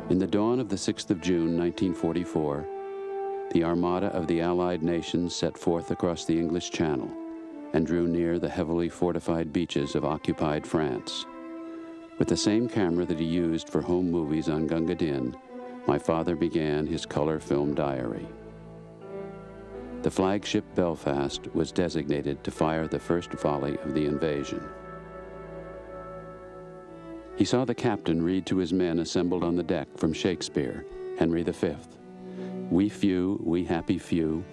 In the dawn of the 6th of June, 1944, the armada of the Allied nations set forth across the English Channel and drew near the heavily fortified beaches of occupied France. With the same camera that he used for home movies on Gunga Din, my father began his color film diary. The flagship Belfast was designated to fire the first volley of the invasion. He saw the captain read to his men assembled on the deck from Shakespeare, Henry V. "We few, we happy few,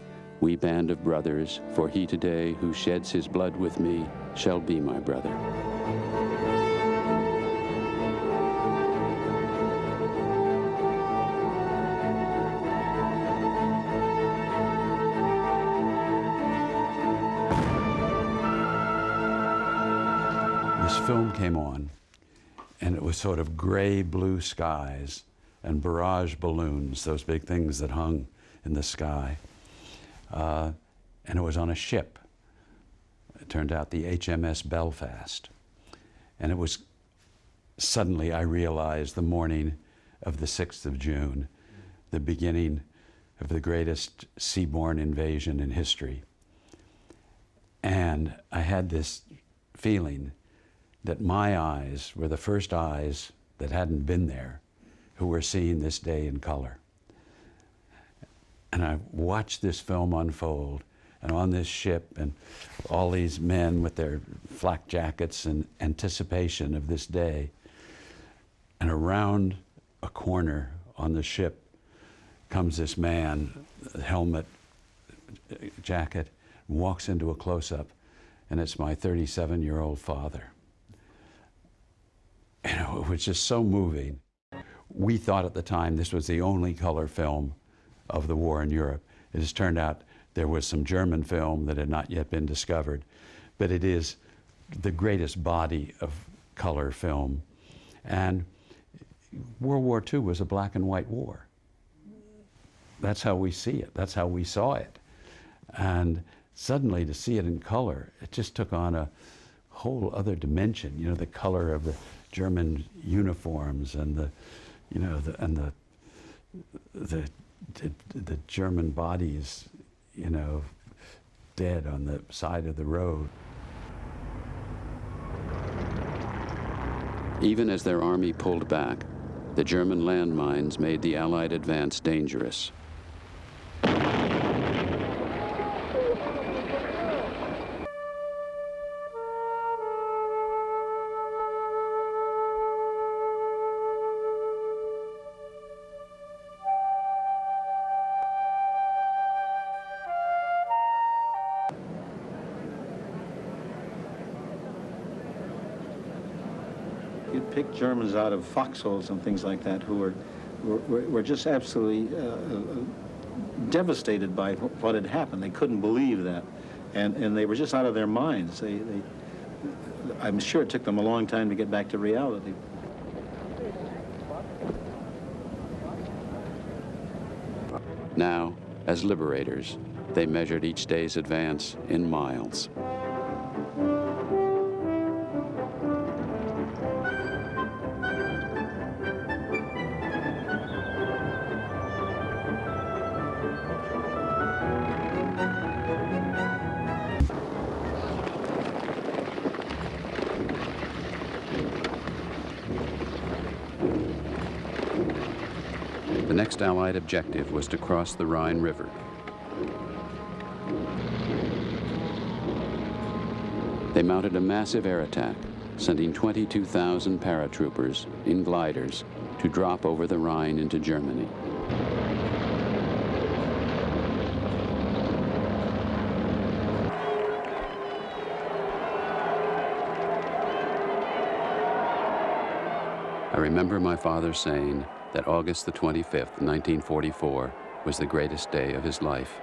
we band of brothers, for he today who sheds his blood with me shall be my brother." This film came on, and it was sort of gray blue skies and barrage balloons, those big things that hung in the sky. And it was on a ship. It turned out the HMS Belfast. And it was, suddenly I realized, the morning of the 6th of June, the beginning of the greatest seaborne invasion in history. And I had this feeling that my eyes were the first eyes that hadn't been there who were seeing this day in color. And I watched this film unfold, and on this ship, and all these men with their flak jackets in anticipation of this day. And around a corner on the ship comes this man, helmet, jacket, walks into a close-up, and it's my 37-year-old father. You know, it was just so moving. We thought at the time this was the only color film of the war in Europe. It has turned out there was some German film that had not yet been discovered, but it is the greatest body of color film. And World War II was a black and white war. That's how we see it. That's how we saw it. And suddenly to see it in color, it just took on a whole other dimension. You know, the color of the German uniforms and the, you know, the German bodies, you know, dead on the side of the road. Even as their army pulled back, the German landmines made the Allied advance dangerous. You'd pick Germans out of foxholes and things like that who were just absolutely devastated by what had happened. They couldn't believe that, and they were just out of their minds. I'm sure it took them a long time to get back to reality. Now, as liberators, they measured each day's advance in miles. The next Allied objective was to cross the Rhine River. They mounted a massive air attack, sending 22,000 paratroopers in gliders to drop over the Rhine into Germany. I remember my father saying that August the 25th, 1944, was the greatest day of his life.